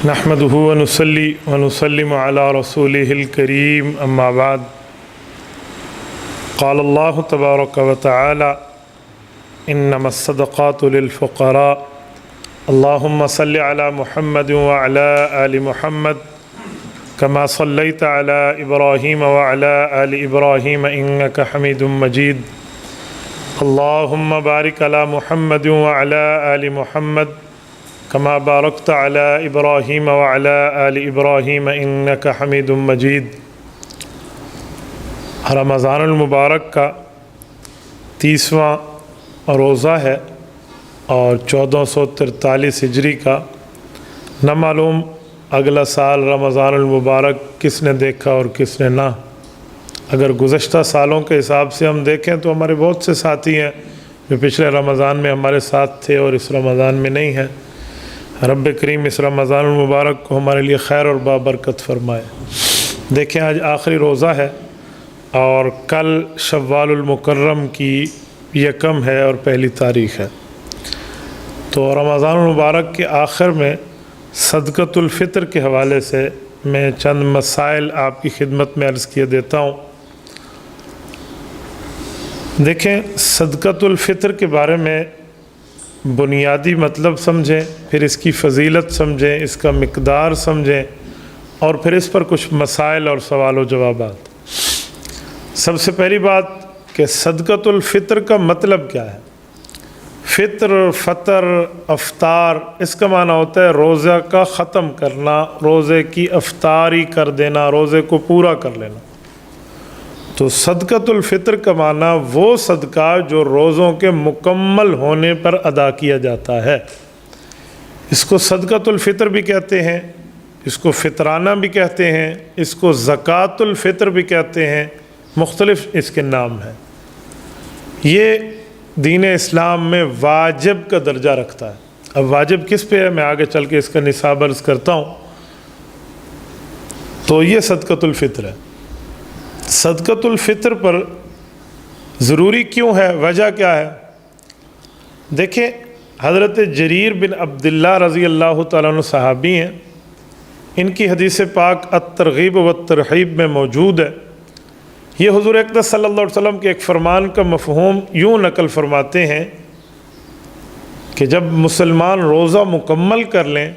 نحمده ونصلي ونسلم على رسوله الكريم أما بعد قال الله تبارك وتعالى إنما الصدقات للفقراء اللهم صل على محمد وعلى آل محمد كما صليت على إبراهيم وعلى آل إبراهيم إنك حميد مجيد اللهم بارك على محمد وعلى آل محمد كما باركت على إبراهيم وعلى آل إبراهيم إنك حميد مجيد۔ رمضان المبارک کا 30واں روزہ ہے اور 1443 ہجری کا۔ نہ معلوم اگلا سال رمضان المبارک کس نے دیکھا اور کس نے نہ۔ اگر گزشتہ سالوں کے حساب سے ہم دیکھیں تو ہمارے بہت سے ساتھی ہیں جو پچھلے رمضان میں ہمارے ساتھ تھے اور اس رمضان میں نہیں ہیں۔ رب کریم اس رمضان المبارک کو ہمارے لیے خیر اور بابرکت فرمائے۔ دیکھیں آج آخری روزہ ہے اور کل شوال المکرم کی یکم ہے اور پہلی تاریخ ہے، تو رمضان المبارک کے آخر میں صدقۃ الفطر کے حوالے سے میں چند مسائل آپ کی خدمت میں عرض کیے دیتا ہوں۔ دیکھیں صدقۃ الفطر کے بارے میں بنیادی مطلب سمجھیں، پھر اس کی فضیلت سمجھیں، اس کا مقدار سمجھیں اور پھر اس پر کچھ مسائل اور سوال و جوابات۔ سب سے پہلی بات کہ صدقۃ الفطر کا مطلب کیا ہے؟ فطر، فطر، افطار، اس کا معنی ہوتا ہے روزہ کا ختم کرنا، روزے کی افطاری کر دینا، روزے کو پورا کر لینا۔ تو صدقۃ الفطر کا معنی وہ صدقہ جو روزوں کے مکمل ہونے پر ادا کیا جاتا ہے، اس کو صدقۃ الفطر بھی کہتے ہیں، اس کو فطرانہ بھی کہتے ہیں، اس کو زکوٰۃ الفطر بھی کہتے ہیں، مختلف اس کے نام ہیں۔ یہ دین اسلام میں واجب کا درجہ رکھتا ہے۔ اب واجب کس پہ ہے میں آگے چل کے اس کا نصاب عرض کرتا ہوں۔ تو یہ صدقۃ الفطر ہے۔ صدقۃ الفطر پر ضروری کیوں ہے؟ وجہ کیا ہے؟ دیکھیں حضرت جریر بن عبداللہ رضی اللہ تعالیٰ عنہ صحابی ہیں، ان کی حدیث پاک الترغیب والترہیب میں موجود ہے۔ یہ حضور اقدس صلی اللہ علیہ وسلم کے ایک فرمان کا مفہوم یوں نقل فرماتے ہیں کہ جب مسلمان روزہ مکمل کر لیں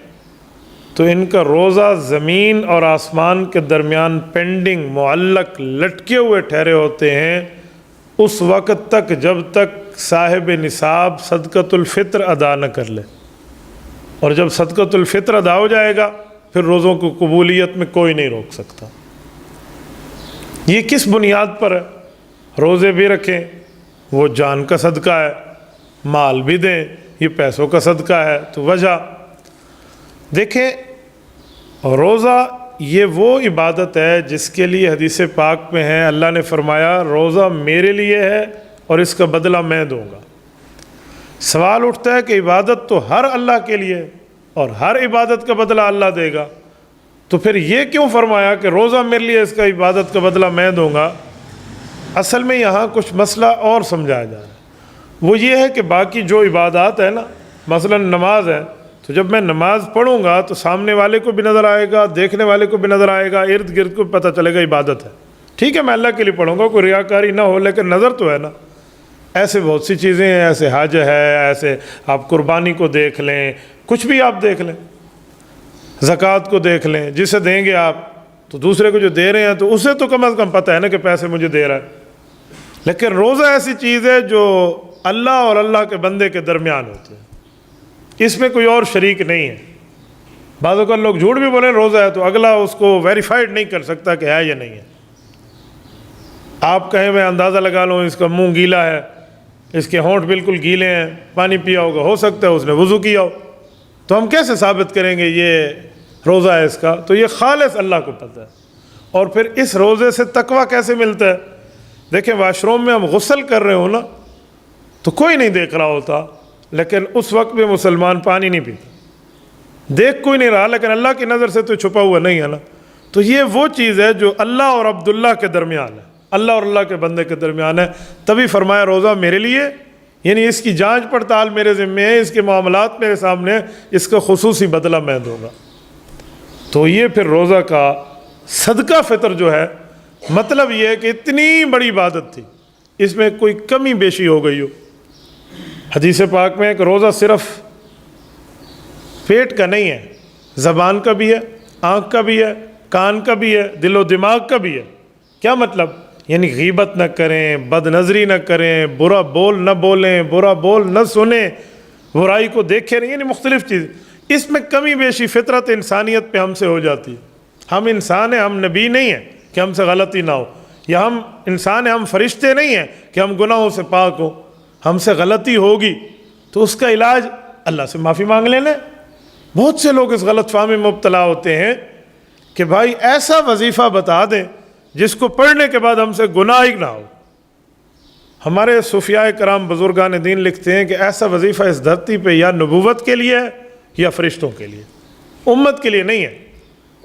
تو ان کا روزہ زمین اور آسمان کے درمیان پینڈنگ، معلق، لٹکے ہوئے ٹھہرے ہوتے ہیں اس وقت تک جب تک صاحب نصاب صدقۃ الفطر ادا نہ کر لے، اور جب صدقۃ الفطر ادا ہو جائے گا پھر روزوں کو قبولیت میں کوئی نہیں روک سکتا۔ یہ کس بنیاد پر ہے؟ روزے بھی رکھیں، وہ جان کا صدقہ ہے، مال بھی دیں، یہ پیسوں کا صدقہ ہے۔ تو وجہ دیکھیں، روزہ یہ وہ عبادت ہے جس کے لیے حدیث پاک میں ہے، اللہ نے فرمایا روزہ میرے لیے ہے اور اس کا بدلہ میں دوں گا۔ سوال اٹھتا ہے کہ عبادت تو ہر اللہ کے لیے اور ہر عبادت کا بدلہ اللہ دے گا، تو پھر یہ کیوں فرمایا کہ روزہ میرے لیے، اس کا عبادت کا بدلہ میں دوں گا؟ اصل میں یہاں کچھ مسئلہ اور سمجھایا جا رہا ہے۔ وہ یہ ہے کہ باقی جو عبادات ہے نا، مثلا نماز ہے، تو جب میں نماز پڑھوں گا تو سامنے والے کو بھی نظر آئے گا، دیکھنے والے کو بھی نظر آئے گا، ارد گرد کو پتہ چلے گا عبادت ہے۔ ٹھیک ہے میں اللہ کے لیے پڑھوں گا، کوئی ریاکاری نہ ہو، لیکن نظر تو ہے نا۔ ایسے بہت سی چیزیں ہیں، ایسے حج ہے، ایسے آپ قربانی کو دیکھ لیں، کچھ بھی آپ دیکھ لیں، زکوٰۃ کو دیکھ لیں، جسے دیں گے آپ تو دوسرے کو جو دے رہے ہیں تو اسے تو کم از کم پتہ ہے نا کہ پیسے مجھے دے رہا ہے۔ لیکن روزہ ایسی چیز ہے جو اللہ اور اللہ کے بندے کے درمیان ہوتی ہے، اس میں کوئی اور شریک نہیں ہے۔ بعض اوقات لوگ جھوٹ بھی بولیں روزہ ہے تو اگلا اس کو ویریفائڈ نہیں کر سکتا کہ ہے یا نہیں ہے۔ آپ کہیں میں اندازہ لگا لوں اس کا منہ گیلا ہے، اس کے ہونٹ بالکل گیلے ہیں، پانی پیا ہوگا، ہو سکتا ہے اس نے وضو کیا ہو، تو ہم کیسے ثابت کریں گے یہ روزہ ہے اس کا؟ تو یہ خالص اللہ کو پتہ ہے۔ اور پھر اس روزے سے تقویٰ کیسے ملتا ہے؟ دیکھیں واش روم میں ہم غسل کر رہے ہوں نا تو کوئی نہیں دیکھ رہا ہوتا، لیکن اس وقت میں مسلمان پانی نہیں پیتا، دیکھ کوئی نہیں رہا، لیکن اللہ کی نظر سے تو چھپا ہوا نہیں ہے نا۔ تو یہ وہ چیز ہے جو اللہ اور عبداللہ کے درمیان ہے، اللہ اور اللہ کے بندے کے درمیان ہے۔ تبھی فرمایا روزہ میرے لیے، یعنی اس کی جانچ پڑتال میرے ذمے ہے، اس کے معاملات میرے سامنے ہیں، اس کا خصوصی بدلہ میں دوں گا۔ تو یہ پھر روزہ کا صدقہ فطر جو ہے، مطلب یہ ہے کہ اتنی بڑی عبادت تھی، اس میں کوئی کمی بیشی ہو گئی ہو۔ حدیث پاک میں کہ روزہ صرف پیٹ کا نہیں ہے، زبان کا بھی ہے، آنکھ کا بھی ہے، کان کا بھی ہے، دل و دماغ کا بھی ہے۔ کیا مطلب؟ یعنی غیبت نہ کریں، بد نظری نہ کریں، برا بول نہ بولیں، برا بول نہ سنیں، برائی کو دیکھیں نہیں، یعنی مختلف چیز۔ اس میں کمی بیشی فطرت انسانیت پہ ہم سے ہو جاتی ہے۔ ہم انسان ہیں، ہم نبی نہیں ہیں کہ ہم سے غلطی نہ ہو، یا ہم انسان ہیں، ہم فرشتے نہیں ہیں کہ ہم گناہوں سے پاک ہوں۔ ہم سے غلطی ہوگی تو اس کا علاج اللہ سے معافی مانگ لینا۔ بہت سے لوگ اس غلط فہمی میں مبتلا ہوتے ہیں کہ بھائی ایسا وظیفہ بتا دیں جس کو پڑھنے کے بعد ہم سے گناہ ہی نہ ہو۔ ہمارے صوفیاء کرام بزرگان دین لکھتے ہیں کہ ایسا وظیفہ اس دھرتی پہ یا نبوت کے لیے ہے یا فرشتوں کے لیے، امت کے لیے نہیں ہے۔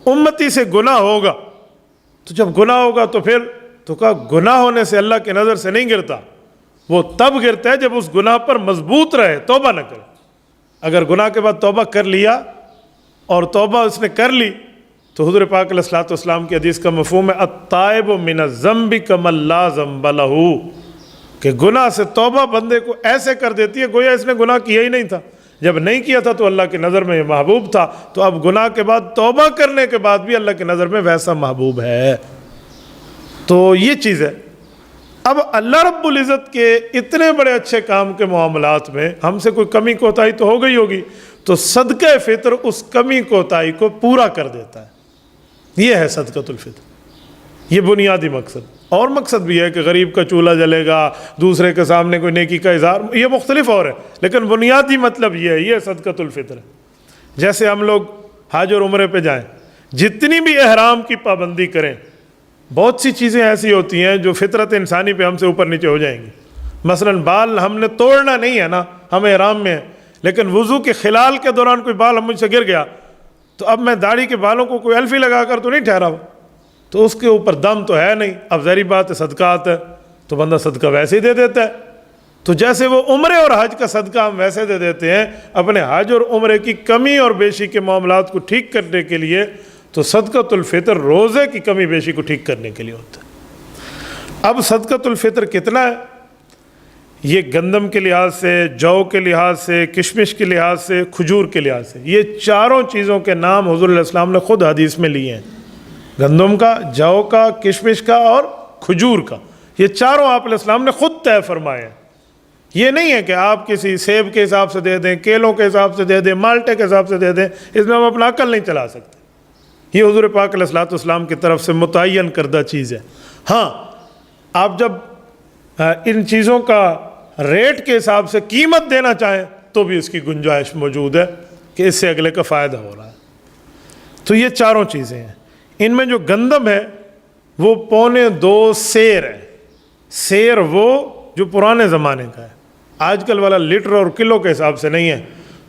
امتی سے گناہ ہوگا تو جب گناہ ہوگا تو پھر تو کہا گناہ ہونے سے اللہ کی نظر سے نہیں گرتا، وہ تب گرتا ہے جب اس گناہ پر مضبوط رہے، توبہ نہ کرے۔ اگر گناہ کے بعد توبہ کر لیا اور توبہ اس نے کر لی تو حضور پاک علیہ الصلوۃ والسلام کی حدیث کا مفہوم ہے التائب من الذنب کمن لا ذنب لہ، کہ گناہ سے توبہ بندے کو ایسے کر دیتی ہے گویا اس نے گناہ کیا ہی نہیں تھا۔ جب نہیں کیا تھا تو اللہ کی نظر میں یہ محبوب تھا، تو اب گناہ کے بعد توبہ کرنے کے بعد بھی اللہ کی نظر میں ویسا محبوب ہے۔ تو یہ چیز ہے۔ اب اللہ رب العزت کے اتنے بڑے اچھے کام کے معاملات میں ہم سے کوئی کمی کوتاہی تو ہو گئی ہوگی، تو صدقہ فطر اس کمی کوتاہی کو پورا کر دیتا ہے۔ یہ ہے صدقۃ الفطر، یہ بنیادی مقصد۔ اور مقصد بھی ہے کہ غریب کا چولہا جلے گا، دوسرے کے سامنے کوئی نیکی کا اظہار، یہ مختلف اور ہے، لیکن بنیادی مطلب یہ ہے، یہ صدقۃ الفطر ہے۔ جیسے ہم لوگ حج اور عمرے پہ جائیں، جتنی بھی احرام کی پابندی کریں، بہت سی چیزیں ایسی ہوتی ہیں جو فطرت انسانی پہ ہم سے اوپر نیچے ہو جائیں گی۔ مثلا بال ہم نے توڑنا نہیں ہے نا، ہم احرام میں ہیں، لیکن وضو کے خلال کے دوران کوئی بال مجھ سے گر گیا تو اب میں داڑھی کے بالوں کو کوئی الفی لگا کر تو نہیں ٹھہرا ہوا، تو اس کے اوپر دم تو ہے نہیں، اب ظاہری بات ہے صدقات ہے تو بندہ صدقہ ویسے ہی دے دیتا ہے۔ تو جیسے وہ عمرے اور حج کا صدقہ ہم ویسے دے دیتے ہیں اپنے حج اور عمرے کی کمی اور بیشی کے معاملات کو ٹھیک کرنے کے لیے، تو صدقۃ الفطر روزے کی کمی بیشی کو ٹھیک کرنے کے لیے ہوتا ہے۔ اب صدقۃ الفطر کتنا ہے؟ یہ گندم کے لحاظ سے، جو کے لحاظ سے، کشمش کے لحاظ سے، کھجور کے لحاظ سے، یہ چاروں چیزوں کے نام حضور علیہ السلام نے خود حدیث میں لیے ہیں۔ گندم کا، جو کا، کشمش کا اور کھجور کا، یہ چاروں آپ علیہ السلام نے خود طے فرمائے ہیں۔ یہ نہیں ہے کہ آپ کسی سیب کے حساب سے دے دیں، کیلوں کے حساب سے دے دیں، مالٹے کے حساب سے دے دیں، اس میں ہم اپنا عقل نہیں چلا سکتے۔ یہ حضور پاک علیہ الصلوۃ والسلام کی طرف سے متعین کردہ چیز ہے۔ ہاں، آپ جب ان چیزوں کا ریٹ کے حساب سے قیمت دینا چاہیں تو بھی اس کی گنجائش موجود ہے کہ اس سے اگلے کا فائدہ ہو رہا ہے۔ تو یہ چاروں چیزیں ہیں۔ ان میں جو گندم ہے وہ 2.25 سیر ہے۔ سیر وہ جو پرانے زمانے کا ہے، آج کل والا لیٹر اور کلو کے حساب سے نہیں ہے،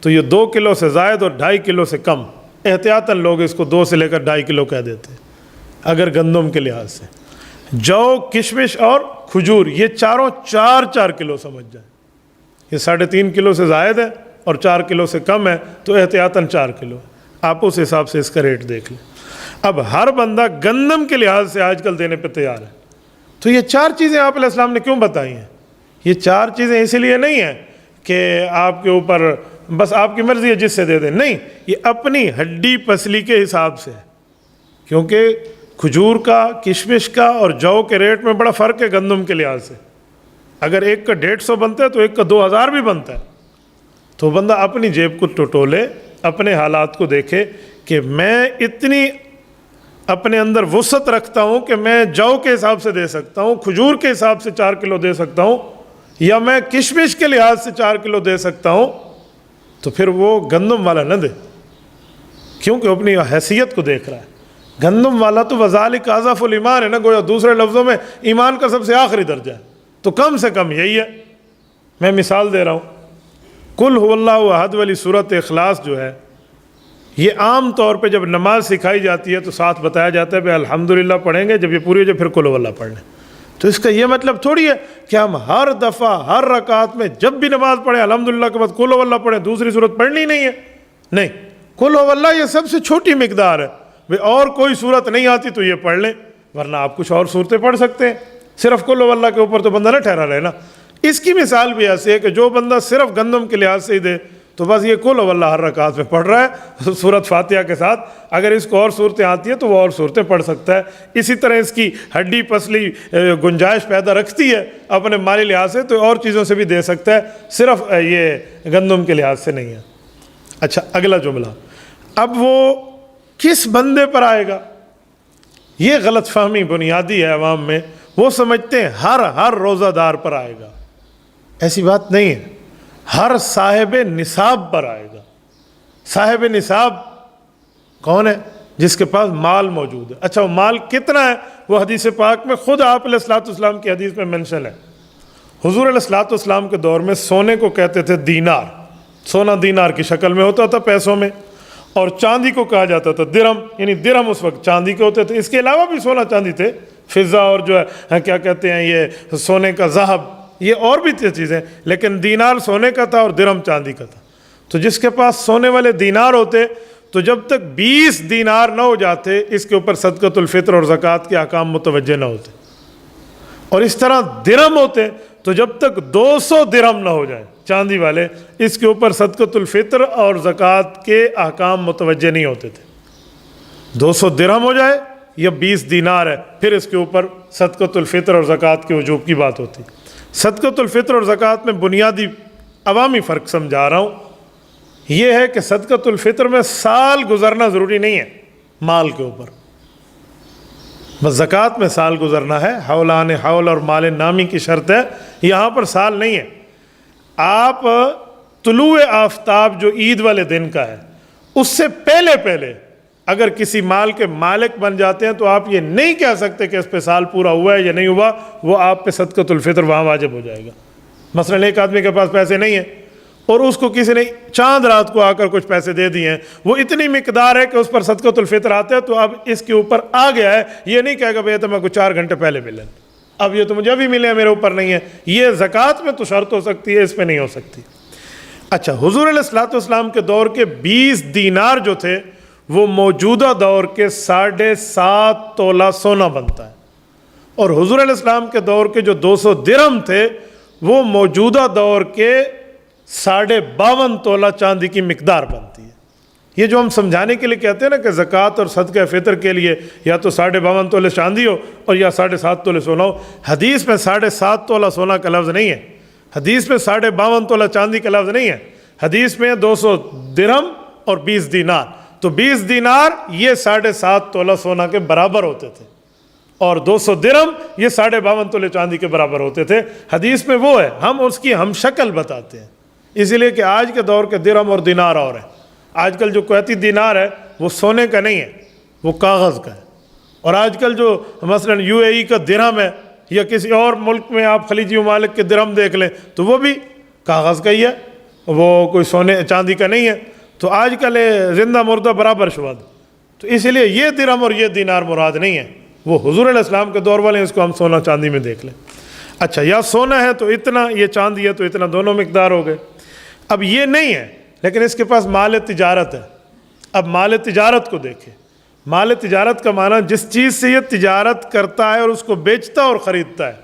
تو یہ 2 کلو سے زائد اور 2.5 کلو سے کم، احتیاطاً لوگ اس کو 2 سے لے کر 2.5 کلو کہہ دیتے ہیں اگر گندم کے لحاظ سے۔ جو، کشمش اور کھجور، یہ چاروں 4 کلو سمجھ جائیں، یہ 3.5 کلو سے زائد ہے اور 4 کلو سے کم ہے، تو احتیاطاً 4 کلو ہے۔ آپ اس حساب سے اس کا ریٹ دیکھ لیں۔ اب ہر بندہ گندم کے لحاظ سے آج کل دینے پہ تیار ہے، تو یہ 4 چیزیں آپ علیہ السلام نے کیوں بتائی ہیں؟ یہ 4 چیزیں اس لیے نہیں ہیں کہ آپ کے اوپر بس آپ کی مرضی ہے جس سے دے دیں، نہیں، یہ اپنی ہڈی پسلی کے حساب سے ہے، کیونکہ کھجور کا، کشمش کا اور جو کے ریٹ میں بڑا فرق ہے گندم کے لحاظ سے۔ اگر ایک کا 150 بنتا ہے تو ایک کا 2000 بھی بنتا ہے۔ تو بندہ اپنی جیب کو ٹٹولے، اپنے حالات کو دیکھے کہ میں اتنی اپنے اندر وسعت رکھتا ہوں کہ میں جو کے حساب سے دے سکتا ہوں، کھجور کے حساب سے 4 کلو دے سکتا ہوں، یا میں کشمش کے لحاظ سے 4 کلو دے سکتا ہوں، تو پھر وہ گندم والا نہ دے، کیونکہ اپنی حیثیت کو دیکھ رہا ہے۔ گندم والا تو وذالک اضعف الایمان ہے نا، گویا دوسرے لفظوں میں ایمان کا سب سے آخری درجہ ہے، تو کم سے کم یہی ہے۔ میں مثال دے رہا ہوں، قل هو اللہ احد والی سورۃ اخلاص جو ہے، یہ عام طور پہ جب نماز سکھائی جاتی ہے تو ساتھ بتایا جاتا ہے بھائی الحمدللہ پڑھیں گے، جب یہ پوری ہو جائے پھر قل هو اللہ پڑھ لیں۔ تو اس کا یہ مطلب تھوڑی ہے کہ ہم ہر دفعہ ہر رکعت میں جب بھی نماز پڑھیں الحمدللہ کے بعد قل هو اللہ پڑھیں، دوسری سورت پڑھنی نہیں ہے، نہیں، قل هو اللہ یہ سب سے چھوٹی مقدار ہے، بھئی اور کوئی صورت نہیں آتی تو یہ پڑھ لیں، ورنہ آپ کچھ اور صورتیں پڑھ سکتے ہیں، صرف قل هو اللہ کے اوپر تو بندہ نہ ٹھہرا رہے نا۔ اس کی مثال بھی ایسی ہے کہ جو بندہ صرف گندم کے لحاظ سے ہی دے تو بس یہ قل هو اللہ ہر رکعت میں پڑھ رہا ہے سورۃ فاتحہ کے ساتھ، اگر اس کو اور صورتیں آتی ہیں تو وہ اور صورتیں پڑھ سکتا ہے۔ اسی طرح اس کی ہڈی پسلی گنجائش پیدا رکھتی ہے اپنے مالی لحاظ سے تو اور چیزوں سے بھی دے سکتا ہے، صرف یہ گندم کے لحاظ سے نہیں ہے۔ اچھا اگلا جملہ، اب وہ کس بندے پر آئے گا؟ یہ غلط فہمی بنیادی ہے عوام میں، وہ سمجھتے ہیں ہر روزہ دار پر آئے گا، ایسی بات نہیں ہے، ہر صاحب نصاب پر آئے گا۔ صاحب نصاب کون ہے؟ جس کے پاس مال موجود ہے۔ اچھا وہ مال کتنا ہے؟ وہ حدیث پاک میں خود آپ علیہ الصلوۃ والسلام کی حدیث میں منشن ہے۔ حضور علیہ الصلوۃ والسلام کے دور میں سونے کو کہتے تھے دینار، سونا دینار کی شکل میں ہوتا تھا پیسوں میں، اور چاندی کو کہا جاتا تھا درہم، یعنی درہم اس وقت چاندی کے ہوتے تھے۔ اس کے علاوہ بھی سونا چاندی تھے، فضہ اور جو ہے کیا کہتے ہیں یہ سونے کا ذہب، یہ اور بھی چیزیں، لیکن دینار سونے کا تھا اور درہم چاندی کا تھا۔ تو جس کے پاس سونے والے دینار ہوتے تو جب تک 20 دینار نہ ہو جاتے اس کے اوپر صدقۃ الفطر اور زکوٰۃ کے احکام متوجہ نہ ہوتے، اور اس طرح درہم ہوتے تو جب تک 200 درہم نہ ہو جائیں چاندی والے اس کے اوپر صدقۃ الفطر اور زکوٰۃ کے احکام متوجہ نہیں ہوتے تھے۔ 200 درہم ہو جائے یا 20 دینار ہے پھر اس کے اوپر صدقۃ الفطر اور زکوٰۃ کے وجوب کی بات ہوتی۔ صدقۃ الفطر اور زکوٰۃ میں بنیادی عوامی فرق سمجھا رہا ہوں، یہ ہے کہ صدقۃ الفطر میں سال گزرنا ضروری نہیں ہے مال کے اوپر، بس زکوٰۃ میں سال گزرنا ہے، حولان حول اور مال نامی کی شرط ہے، یہاں پر سال نہیں ہے۔ آپ طلوع آفتاب جو عید والے دن کا ہے اس سے پہلے اگر کسی مال کے مالک بن جاتے ہیں تو آپ یہ نہیں کہہ سکتے کہ اس پہ سال پورا ہوا ہے یا نہیں ہوا، وہ آپ پہ صدقۃ الفطر وہاں واجب ہو جائے گا۔ مثلا ایک آدمی کے پاس پیسے نہیں ہیں اور اس کو کسی نے چاند رات کو آ کر کچھ پیسے دے دیے ہیں، وہ اتنی مقدار ہے کہ اس پر صدقۃ الفطر آتا ہے تو اب اس کے اوپر آ گیا ہے، یہ نہیں کہے گا بھئی تو میں کو 4 گھنٹے پہلے ملے، اب یہ تو مجھے ابھی ملے ہیں میرے اوپر نہیں ہے۔ یہ زکوٰۃ میں تو شرط ہو سکتی ہے، اس پہ نہیں ہو سکتی۔ اچھا حضور علیہ الصلوۃ والسلام کے دور کے 20 دینار جو تھے وہ موجودہ دور کے 7.5 تولہ سونا بنتا ہے، اور حضور علیہ السلام کے دور کے جو 200 درہم تھے وہ موجودہ دور کے 52.5 تولہ چاندی کی مقدار بنتی ہے۔ یہ جو ہم سمجھانے کے لیے کہتے ہیں نا کہ زکوٰۃ اور صدقہ فطر کے لیے یا تو 52.5 تولے چاندی ہو اور یا 7.5 تولے سونا ہو، حدیث میں 7.5 تولہ سونا کا لفظ نہیں ہے، حدیث میں 52.5 تولہ چاندی کا لفظ نہیں ہے، حدیث میں 200 درہم اور 20 دینار، تو 20 دینار یہ 7.5 تولہ سونا کے برابر ہوتے تھے، اور 200 درہم یہ 52.5 تولے چاندی کے برابر ہوتے تھے۔ حدیث میں وہ ہے، ہم اس کی ہم شکل بتاتے ہیں، اسی لیے کہ آج کے دور کے درہم اور دینار اور ہیں۔ آج کل جو کویتی دینار ہے وہ سونے کا نہیں ہے، وہ کاغذ کا ہے، اور آج کل جو مثلا UAE کا درہم ہے یا کسی اور ملک میں آپ خلیجی ممالک کے درہم دیکھ لیں تو وہ بھی کاغذ کا ہی ہے، وہ کوئی سونے چاندی کا نہیں ہے۔ تو آج کل زندہ مردہ برابر شمار، تو اسی لیے یہ درہم اور یہ دینار مراد نہیں ہے، وہ حضور علیہ السلام کے دور والے ہیں، اس کو ہم سونا چاندی میں دیکھ لیں۔ اچھا یا سونا ہے تو اتنا، یہ چاندی ہے تو اتنا، دونوں مقدار ہو گئے۔ اب یہ نہیں ہے لیکن اس کے پاس مال تجارت ہے۔ اب مال تجارت کو دیکھیں، مال تجارت کا معنی جس چیز سے یہ تجارت کرتا ہے اور اس کو بیچتا اور خریدتا ہے۔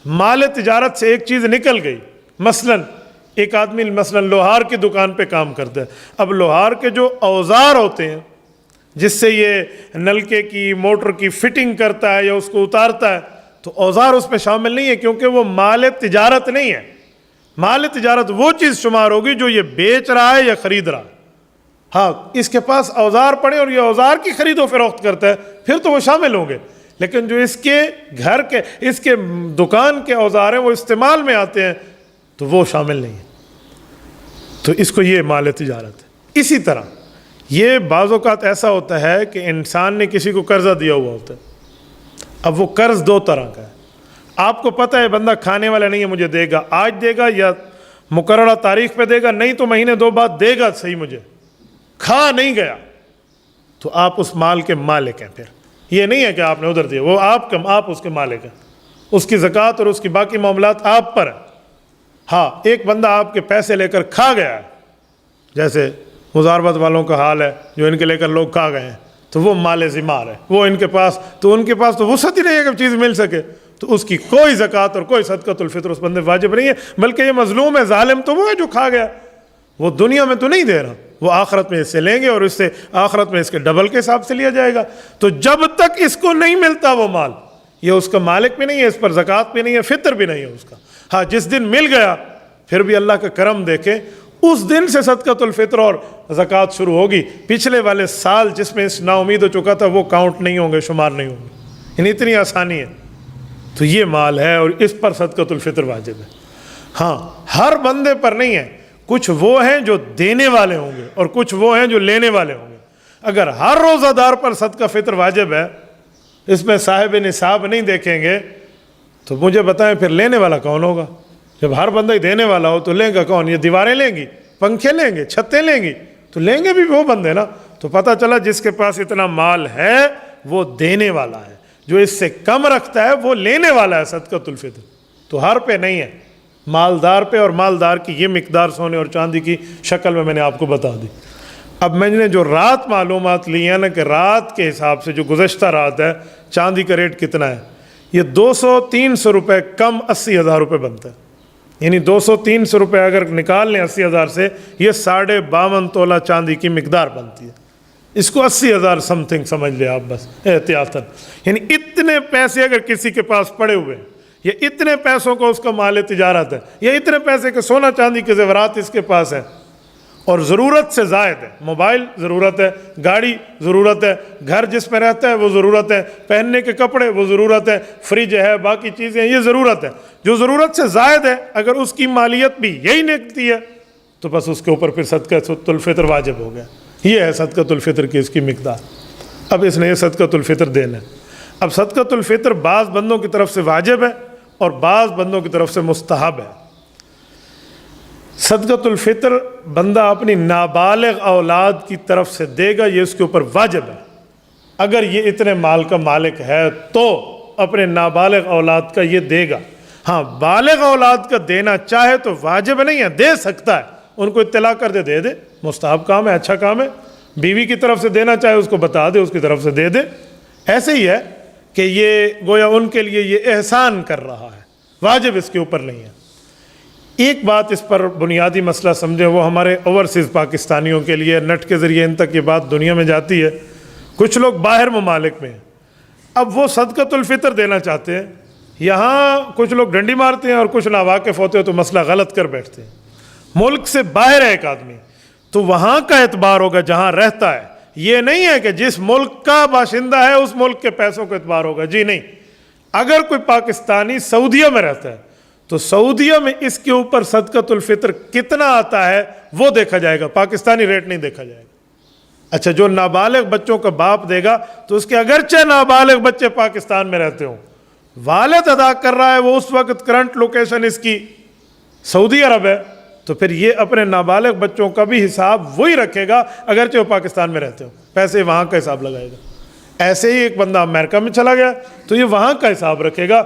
مال تجارت سے ایک چیز نکل گئی، مثلا ایک آدمی مثلا لوہار کی دکان پہ کام کرتا ہے، اب لوہار کے جو اوزار ہوتے ہیں جس سے یہ نلکے کی موٹر کی فٹنگ کرتا ہے یا اس کو اتارتا ہے، تو اوزار اس میں شامل نہیں ہے کیونکہ وہ مال تجارت نہیں ہے۔ مال تجارت وہ چیز شمار ہوگی جو یہ بیچ رہا ہے یا خرید رہا ہے۔ ہاں اس کے پاس اوزار پڑے اور یہ اوزار کی خرید و فروخت کرتا ہے پھر تو وہ شامل ہوں گے، لیکن جو اس کے گھر کے، اس کے دکان کے اوزار ہیں وہ استعمال میں آتے ہیں تو وہ شامل نہیں ہے، تو اس کو یہ مال تجارت ہے۔ اسی طرح یہ بعض اوقات ایسا ہوتا ہے کہ انسان نے کسی کو قرضہ دیا ہوا ہوتا ہے، اب وہ قرض 2 طرح کا ہے، آپ کو پتہ ہے بندہ کھانے والا نہیں ہے، مجھے دے گا، آج دے گا یا مقررہ تاریخ پہ دے گا، نہیں تو مہینے 2 بعد دے گا، صحیح مجھے کھا نہیں گیا، تو آپ اس مال کے مالک ہیں۔ پھر یہ نہیں ہے کہ آپ نے ادھر دیا، وہ آپ اس کے مالک ہیں، اس کی زکوٰۃ اور اس کی باقی معاملات آپ پر ہیں۔ ہاں ایک بندہ آپ کے پیسے لے کر کھا گیا ہے، جیسے مزاربت والوں کا حال ہے جو ان کے لے کر لوگ کھا گئے ہیں، تو وہ مال ذمار ہے، وہ ان کے پاس تو وسعت ہی نہیں ہے کہ چیز مل سکے، تو اس کی کوئی زکوٰۃ اور کوئی صدقۃ الفطر اس بندے واجب نہیں ہے، بلکہ یہ مظلوم ہے، ظالم تو وہ ہے جو کھا گیا، وہ دنیا میں تو نہیں دے رہا، وہ آخرت میں اس سے لیں گے اور اس سے آخرت میں اس کے ڈبل کے حساب سے لیا جائے گا۔ تو جب تک اس کو نہیں ملتا وہ مال، یہ اس کا مالک بھی نہیں ہے، اس پر زکوٰۃ بھی نہیں ہے، فطر بھی نہیں ہے اس کا۔ ہاں جس دن مل گیا پھر بھی اللہ کا کرم دیکھیں، اس دن سے صدقۃ الفطر اور زکوٰۃ شروع ہوگی۔ پچھلے والے سال جس میں اس نا امید ہو چکا تھا وہ کاؤنٹ نہیں ہوں گے، شمار نہیں ہوں گے، یعنی اتنی آسانی ہے۔ تو یہ مال ہے اور اس پر صدقۃ الفطر واجب ہے۔ ہاں ہر بندے پر نہیں ہے، کچھ وہ ہیں جو دینے والے ہوں گے اور کچھ وہ ہیں جو لینے والے ہوں گے۔ اگر ہر روزہ دار پر صدقہ فطر واجب ہے، اس میں صاحب نصاب نہیں دیکھیں گے، تو مجھے بتائیں پھر لینے والا کون ہوگا؟ جب ہر بندہ ہی دینے والا ہو تو لیں گا کون؟ یہ دیواریں لیں گی، پنکھے لیں گے، چھتیں لیں گی، تو لیں گے بھی وہ بندے نا۔ تو پتہ چلا جس کے پاس اتنا مال ہے وہ دینے والا ہے، جو اس سے کم رکھتا ہے وہ لینے والا ہے صدقۃ الفطر۔ تو ہر پہ نہیں ہے، مالدار پہ، اور مالدار کی یہ مقدار سونے اور چاندی کی شکل میں نے آپ کو بتا دی۔ اب میں نے جو رات معلومات لی ہیں نا کہ رات کے حساب سے جو گزشتہ رات ہے چاندی کا ریٹ کتنا ہے، یہ 200-300 روپے کم 80,000 روپے بنتا ہے، یعنی 200-300 روپے اگر نکال لیں 80,000 سے، یہ 52.5 تولہ چاندی کی مقدار بنتی ہے۔ اس کو 80,000 سم تھنگ سمجھ لیں آپ بس احتیاطاً، یعنی اتنے پیسے اگر کسی کے پاس پڑے ہوئے ہیں، یا اتنے پیسوں کا اس کا مال تجارت ہے، یا اتنے پیسے کے سونا چاندی کے زیورات اس کے پاس ہیں، اور ضرورت سے زائد ہے، موبائل ضرورت ہے، گاڑی ضرورت ہے، گھر جس میں رہتا ہے وہ ضرورت ہے، پہننے کے کپڑے وہ ضرورت ہے، فریج ہے، باقی چیزیں یہ ضرورت ہے، جو ضرورت سے زائد ہے اگر اس کی مالیت بھی یہی نکلتی ہے تو بس اس کے اوپر پھر صدقۃ الفطر واجب ہو گیا۔ یہ ہے صدقۃ الفطر کی اس کی مقدار۔ اب اس نے یہ صدقۃ الفطر دینا ہے۔ اب صدقۃ الفطر بعض بندوں کی طرف سے واجب ہے اور بعض بندوں کی طرف سے مستحب ہے۔ صدقۃ الفطر بندہ اپنی نابالغ اولاد کی طرف سے دے گا، یہ اس کے اوپر واجب ہے۔ اگر یہ اتنے مال کا مالک ہے تو اپنے نابالغ اولاد کا یہ دے گا۔ ہاں بالغ اولاد کا دینا چاہے تو واجب نہیں ہے، دے سکتا ہے، ان کو اطلاع کر دے دے، مستحب کام ہے، اچھا کام ہے۔ بیوی کی طرف سے دینا چاہے اس کو بتا دے، اس کی طرف سے دے دے۔ ایسے ہی ہے کہ یہ گویا ان کے لیے یہ احسان کر رہا ہے، واجب اس کے اوپر نہیں ہے۔ ایک بات اس پر بنیادی مسئلہ سمجھیں، وہ ہمارے اوورسیز پاکستانیوں کے لیے نیٹ کے ذریعے ان تک یہ بات دنیا میں جاتی ہے۔ کچھ لوگ باہر ممالک میں ہیں، اب وہ صدقۃ الفطر دینا چاہتے ہیں، یہاں کچھ لوگ ڈنڈی مارتے ہیں اور کچھ ناواقف ہوتے ہیں تو مسئلہ غلط کر بیٹھتے ہیں۔ ملک سے باہر ہے ایک آدمی تو وہاں کا اعتبار ہوگا جہاں رہتا ہے، یہ نہیں ہے کہ جس ملک کا باشندہ ہے اس ملک کے پیسوں کا اعتبار ہوگا، جی نہیں۔ اگر کوئی پاکستانی سعودیہ میں رہتا ہے تو سعودیہ میں اس کے اوپر صدقۃ الفطر کتنا آتا ہے وہ دیکھا جائے گا، پاکستانی ریٹ نہیں دیکھا جائے گا۔ اچھا جو نابالغ بچوں کا باپ دے گا تو اس کے اگرچہ نابالغ بچے پاکستان میں رہتے ہوں، والد ادا کر رہا ہے وہ اس وقت کرنٹ لوکیشن اس کی سعودی عرب ہے، تو پھر یہ اپنے نابالغ بچوں کا بھی حساب وہی رکھے گا اگرچہ وہ پاکستان میں رہتے ہوں، پیسے وہاں کا حساب لگائے گا۔ ایسے ہی ایک بندہ امریکہ میں چلا گیا تو یہ وہاں کا حساب رکھے گا۔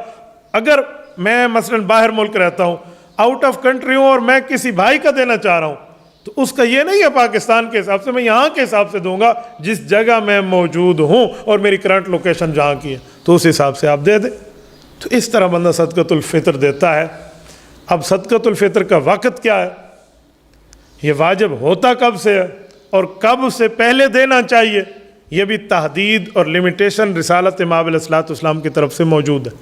اگر میں مثلا باہر ملک رہتا ہوں، آؤٹ آف کنٹری ہوں، اور میں کسی بھائی کا دینا چاہ رہا ہوں تو اس کا یہ نہیں ہے پاکستان کے حساب سے، میں یہاں کے حساب سے دوں گا جس جگہ میں موجود ہوں اور میری کرنٹ لوکیشن جہاں کی ہے، تو اس حساب سے آپ دے دیں۔ تو اس طرح بندہ صدقۃ الفطر دیتا ہے۔ اب صدقۃ الفطر کا وقت کیا ہے، یہ واجب ہوتا کب سے ہے اور کب سے پہلے دینا چاہیے، یہ بھی تحدید اور لمیٹیشن رسالت امام علیہ الصلوۃ والسلام کی طرف سے موجود ہے۔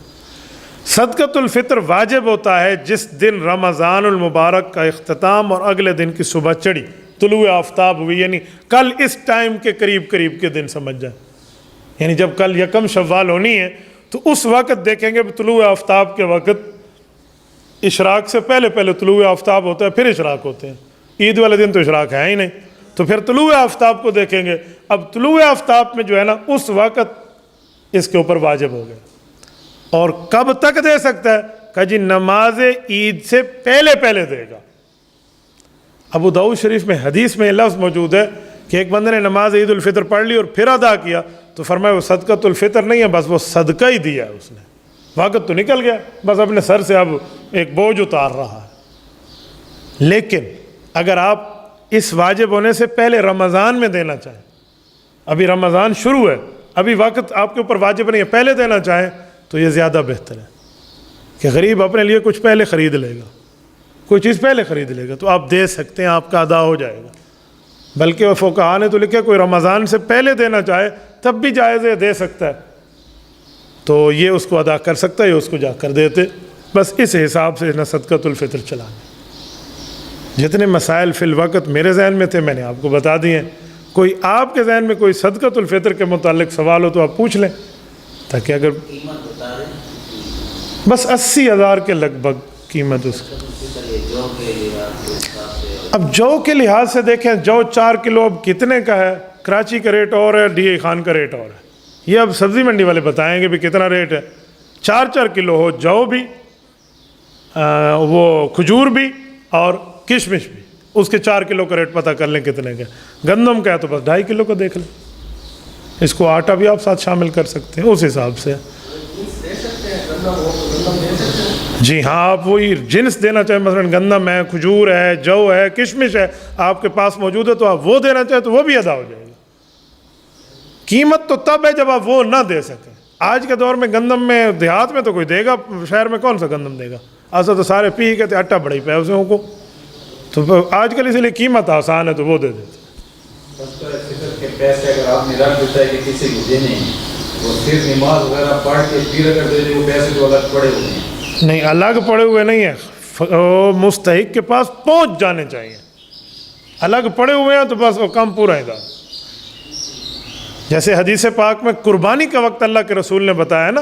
صدقۃ الفطر واجب ہوتا ہے جس دن رمضان المبارک کا اختتام اور اگلے دن کی صبح چڑھی، طلوع آفتاب ہوئی، یعنی کل اس ٹائم کے قریب کے دن سمجھ جائیں، یعنی جب کل یکم شوال ہونی ہے تو اس وقت دیکھیں گے طلوع آفتاب کے وقت اشراق سے پہلے طلوع آفتاب ہوتا ہے، پھر اشراق ہوتے ہیں۔ عید والے دن تو اشراق ہے ہی نہیں، تو پھر طلوع آفتاب کو دیکھیں گے۔ اب طلوع آفتاب میں جو ہے نا اس وقت اس کے اوپر واجب ہو گیا۔ اور کب تک دے سکتا ہے کہ جی نماز عید سے پہلے دے گا۔ ابو داؤد شریف میں حدیث میں لفظ موجود ہے کہ ایک بندے نے نماز عید الفطر پڑھ لی اور پھر ادا کیا تو فرمایا وہ صدقۃ الفطر نہیں ہے، بس وہ صدقہ ہی دیا ہے اس نے، وقت تو نکل گیا، بس اپنے سر سے اب ایک بوجھ اتار رہا ہے۔ لیکن اگر آپ اس واجب ہونے سے پہلے رمضان میں دینا چاہیں، ابھی رمضان شروع ہے، ابھی وقت آپ کے اوپر واجب نہیں ہے، پہلے دینا چاہیں تو یہ زیادہ بہتر ہے کہ غریب اپنے لیے کچھ پہلے خرید لے گا، کوئی چیز پہلے خرید لے گا تو آپ دے سکتے ہیں، آپ کا ادا ہو جائے گا۔ بلکہ وہ فقہا نے تو لکھا کوئی رمضان سے پہلے دینا چاہے تب بھی جائز ہے، دے سکتا ہے، تو یہ اس کو ادا کر سکتا ہے، یہ اس کو جا کر دیتے۔ بس اس حساب سے صدقۃ الفطر چلانا۔ جتنے مسائل فی الوقت میرے ذہن میں تھے میں نے آپ کو بتا دیے ہیں۔ کوئی آپ کے ذہن میں کوئی صدقۃ الفطر کے متعلق سوال ہو تو آپ پوچھ لیں، تاکہ اگر بس 80,000 کے لگ بھگ قیمت اس کی۔ اب جو کے لحاظ سے دیکھیں، جو 4 کلو اب کتنے کا ہے؟ کراچی کا ریٹ اور ہے، ڈی اے خان کا ریٹ اور ہے، یہ اب سبزی منڈی والے بتائیں گے بھی کتنا ریٹ ہے۔ 4 کلو ہو، جو بھی وہ کھجور بھی اور کشمش بھی، اس کے 4 کلو کا ریٹ پتہ کر لیں کتنے کا۔ گندم کا ہے تو بس 2.5 کلو کا دیکھ لیں، اس کو آٹا بھی آپ ساتھ شامل کر سکتے ہیں اس حساب سے۔ جی ہاں، آپ وہی جنس دینا چاہیں، مثلا گندم ہے، کھجور ہے، جو ہے، کشمش ہے، آپ کے پاس موجود ہے تو آپ وہ دینا چاہیں تو وہ بھی ادا ہو جائے گا۔ قیمت تو تب ہے جب آپ وہ نہ دے سکیں۔ آج کے دور میں گندم میں دیہات میں تو کوئی دے گا، شہر میں کون سا گندم دے گا؟ ایسا تو سارے پی کہتے آٹا بڑا ہی پیسوں کو، تو آج کل اسی لیے قیمت آسان ہے تو وہ دے دیتے۔ پیسے اگر آپ نے رکھ دیتا ہے کہ کسی کو دینے ہیں، وہ صرف نماز وغیرہ پڑھ کے پھر اگر دے دے، وہ پیسے تو الگ پڑے ہوئے ہیں؟ نہیں، الگ پڑے ہوئے نہیں ہیں، مستحق کے پاس پہنچ جانے چاہیے۔ الگ پڑے ہوئے ہیں تو بس وہ کام پورا ہے گا۔ جیسے حدیث پاک میں قربانی کا وقت اللہ کے رسول نے بتایا نا،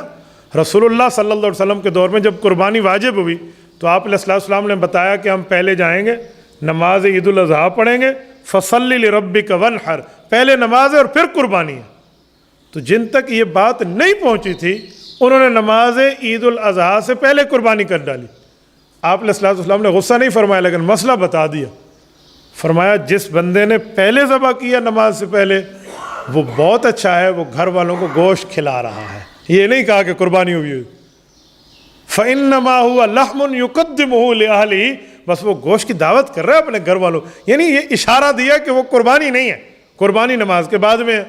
رسول اللہ صلی اللہ علیہ وسلم کے دور میں جب قربانی واجب ہوئی تو آپ علیہ السلام نے بتایا کہ ہم پہلے جائیں گے، نماز عید الاضحیٰ پڑھیں گے، فصلی لربک وانحر، پہلے نماز ہے اور پھر قربانی ہے۔ تو جن تک یہ بات نہیں پہنچی تھی انہوں نے نماز عید الاضحیٰ سے پہلے قربانی کر ڈالی۔ آپ علیہ السلام نے غصہ نہیں فرمایا لیکن مسئلہ بتا دیا، فرمایا جس بندے نے پہلے ذبح کیا نماز سے پہلے وہ بہت اچھا ہے، وہ گھر والوں کو گوشت کھلا رہا ہے، یہ نہیں کہا کہ قربانی ہوئی ہوئی۔ فَإِنَّمَا هُوَ لَحْمٌ يُقَدِّمُهُ لِأَهْلِهِ، بس وہ گوشت کی دعوت کر رہا ہے اپنے گھر والوں، یعنی یہ اشارہ دیا کہ وہ قربانی نہیں ہے، قربانی نماز کے بعد میں ہے۔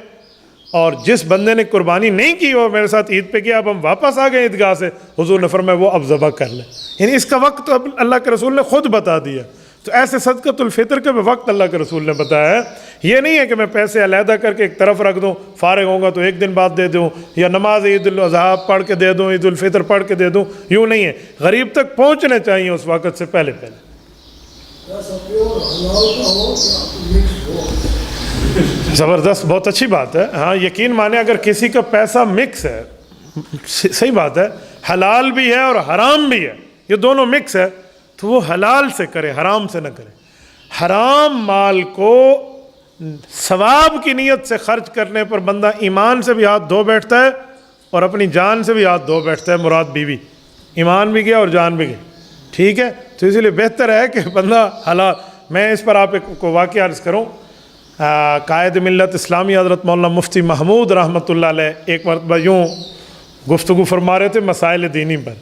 اور جس بندے نے قربانی نہیں کی وہ میرے ساتھ عید پہ کیا، اب ہم واپس آ گئے عیدگاہ سے، حضور نے فرمایا وہ اب ذبح کر لیں، یعنی اس کا وقت اب اللہ کے رسول نے خود بتا دیا۔ تو ایسے صدقۃ الفطر کا بھی وقت اللہ کے رسول نے بتایا ہے۔ یہ نہیں ہے کہ میں پیسے علیحدہ کر کے ایک طرف رکھ دوں، فارغ ہوں گا تو ایک دن بعد دے دوں، یا نماز عید الاضحیٰ پڑھ کے دے دوں، عید الفطر پڑھ کے دے دوں، یوں نہیں ہے، غریب تک پہنچنے چاہیے اس وقت سے پہلے پہلے۔ زبردست، بہت اچھی بات ہے۔ ہاں یقین مانے اگر کسی کا پیسہ مکس ہے، صحیح بات ہے، حلال بھی ہے اور حرام بھی ہے، یہ دونوں مکس ہے، تو وہ حلال سے کرے، حرام سے نہ کرے۔ حرام مال کو ثواب کی نیت سے خرچ کرنے پر بندہ ایمان سے بھی ہاتھ دھو بیٹھتا ہے اور اپنی جان سے بھی ہاتھ دھو بیٹھتا ہے، مراد بیوی، ایمان بھی گیا اور جان بھی گئی، ٹھیک ہے۔ تو اسی لیے بہتر ہے کہ بندہ حلال۔ میں اس پر آپ کو واقعہ عرض کروں، قائد ملت اسلامی حضرت مولانا مفتی محمود رحمۃ اللہ علیہ ایک مرتبہ یوں گفتگو فرما رہے تھے مسائل دینی پر،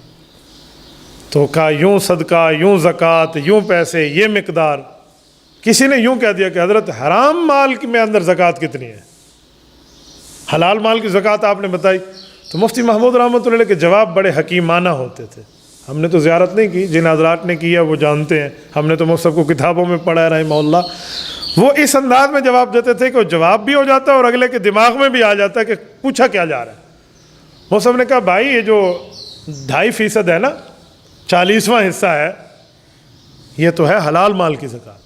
تو کہا یوں صدقہ، یوں زکوٰۃ، یوں پیسے، یہ مقدار۔ کسی نے یوں کہہ دیا کہ حضرت حرام مال میں اندر زکوٰۃ کتنی ہے، حلال مال کی زکوٰۃ آپ نے بتائی۔ تو مفتی محمود رحمۃ اللہ علیہ کے جواب بڑے حکیمانہ ہوتے تھے۔ ہم نے تو زیارت نہیں کی، جن حضرات نے کیا وہ جانتے ہیں، ہم نے تو مصحف کو کتابوں میں پڑھا ہے رحمہ اللہ۔ وہ اس انداز میں جواب دیتے تھے کہ وہ جواب بھی ہو جاتا ہے اور اگلے کے دماغ میں بھی آ جاتا ہے کہ پوچھا کیا جا رہا ہے۔ مصحف نے کہا بھائی یہ جو 2.5% ہے نا، 40واں حصہ ہے، یہ تو ہے حلال مال کی زکوٰۃ،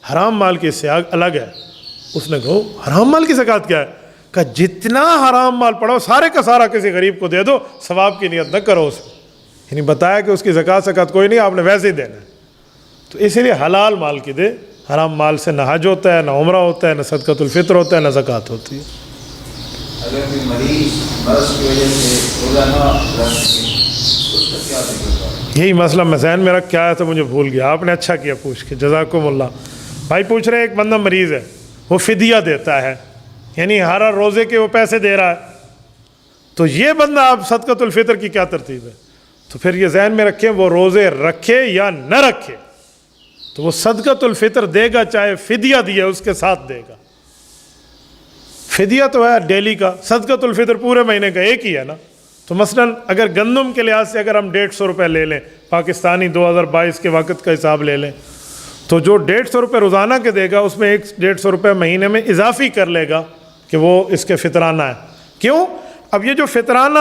حرام مال کی اس سے الگ ہے۔ اس نے کہا حرام مال کی زکوٰۃ کیا ہے؟ کہا جتنا حرام مال پڑا سارے کا سارا کسی غریب کو دے دو، ثواب کی نیت نہ کرو اس میں، یعنی بتایا کہ اس کی زکوٰۃ کوئی نہیں، آپ نے ویسے ہی دینا ہے۔ تو اسی لیے حلال مال کی دے، حرام مال سے نہ حج ہوتا ہے، نہ عمرہ ہوتا ہے، نہ صدقۃ الفطر ہوتا ہے، نہ زکوٰۃ ہوتی ہے۔ اگر کوئی مریض مرض کی وجہ سے روزہ نہ رکھ سکے اس کا کیا ذکر؟ یہی مسئلہ میں ذہن میں رکھ کے آیا تھا، مجھے بھول گیا، آپ نے اچھا کیا پوچھ کے، جزاکم اللہ۔ بھائی پوچھ رہے ہیں ایک بندہ مریض ہے، وہ فدیہ دیتا ہے، یعنی ہر روزے کے وہ پیسے دے رہا ہے، تو یہ بندہ آپ صدقۃ الفطر کی کیا ترتیب ہے؟ تو پھر یہ ذہن میں رکھیں وہ روزے رکھے یا نہ رکھے تو وہ صدقۃ الفطر دے گا، چاہے فدیہ دیا اس کے ساتھ دے گا۔ فدیہ تو ہے ڈیلی کا، صدقۃ الفطر پورے مہینے کا ایک ہی ہے نا. تو مثلاً اگر گندم کے لحاظ سے اگر ہم 150 روپے لے لیں، پاکستانی 2022 کے وقت کا حساب لے لیں، تو جو 150 روپے روزانہ کے دے گا اس میں ایک 150 روپے مہینے میں اضافی کر لے گا کہ وہ اس کے فطرانہ ہے. کیوں؟ اب یہ جو فطرانہ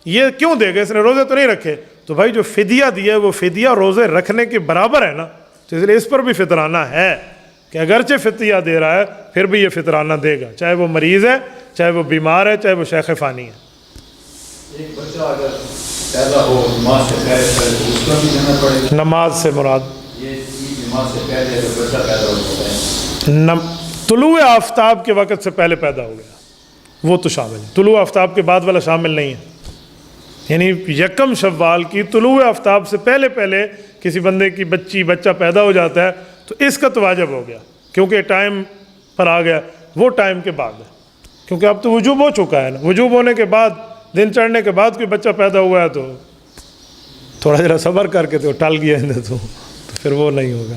یہ کیوں دے گا؟ اس نے روزے تو نہیں رکھے. تو بھائی جو فدیہ دیا ہے وہ فدیہ روزے رکھنے کے برابر ہے نا، تو اس لیے اس پر بھی فطرانہ ہے کہ اگرچہ فدیہ دے رہا ہے پھر بھی یہ فطرانہ دے گا، چاہے وہ مریض ہے، چاہے وہ بیمار ہے، چاہے وہ شیخ فانی ہے. ایک بچہ اگر پیدا ہو نماز سے پہلے تو اس کا بھی دینا پڑے گا. نماز سے مراد یہ نماز سے پہلے اگر بچہ پیدا ہو جاتا ہے، طلوع آفتاب کے وقت سے پہلے پیدا ہو گیا وہ تو شامل ہے، طلوع آفتاب کے بعد والا شامل نہیں ہے. یعنی یکم شوال کی طلوع آفتاب سے پہلے پہلے کسی بندے کی بچہ پیدا ہو جاتا ہے تو اس کا تو واجب ہو گیا، کیونکہ ٹائم پر آ گیا. وہ ٹائم کے بعد ہے، کیونکہ اب تو وجوب ہو چکا ہے نا. وجوب ہونے کے بعد، دن چڑھنے کے بعد کوئی بچہ پیدا ہوا ہے تو تھوڑا ذرا صبر کر کے تو ٹل گیا ہے تو پھر وہ نہیں ہوگا.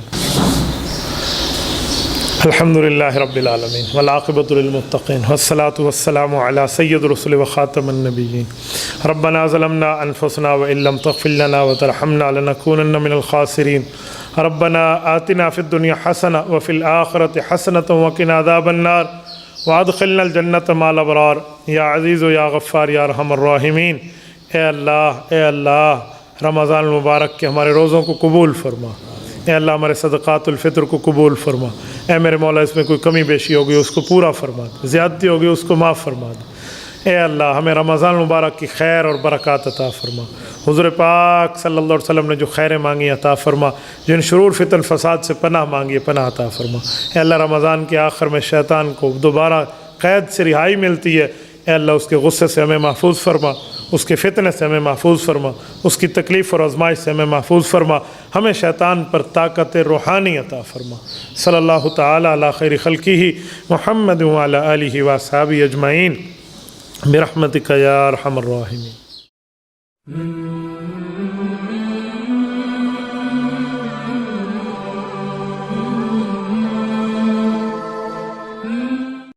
الحمدللہ رب العالمین والعاقبۃ للمتقین والصلاة والسلام علی سید الرسل وخاتم النبیین. ربنا ظلمنا انفسنا وان لم تغفر لنا وترحمنا لنکونن من الخاسرین. ربنا آتنا فی الدنیا حسنہ وفی الآخرۃ حسنۃ وقنا عذاب النار وادخلنا الجنۃ مع الابرار. یا عزیز و یا غفار یا ارحم الراحمین. اے اللہ رمضان المبارک کے ہمارے روزوں کو قبول فرما. اے اللہ ہمارے صدقات الفطر کو قبول فرما. اے میرے مولا اس میں کوئی کمی بیشی ہوگی اس کو پورا فرما دے، زیادتی ہوگی اس کو معاف فرما دے. اے اللہ ہمیں رمضان المبارک کی خیر اور برکات عطا فرما. حضور پاک صلی اللہ علیہ وسلم نے جو خیریں مانگی عطا فرما، جن شرور فتن فساد سے پناہ مانگی پناہ عطا فرما. اے اللہ رمضان کے آخر میں شیطان کو دوبارہ قید سے رہائی ملتی ہے، اے اللہ اس کے غصے سے ہمیں محفوظ فرما، اس کے فتنے سے ہمیں محفوظ فرما، اس کی تکلیف اور آزمائش سے ہمیں محفوظ فرما. ہمیں شیطان پر طاقت روحانی عطا فرما. صلی اللہ تعالی علی خیر خلقہ محمد وعلی آلہ واصحابہ اجمعین برحمتک یا ارحم الراحمین.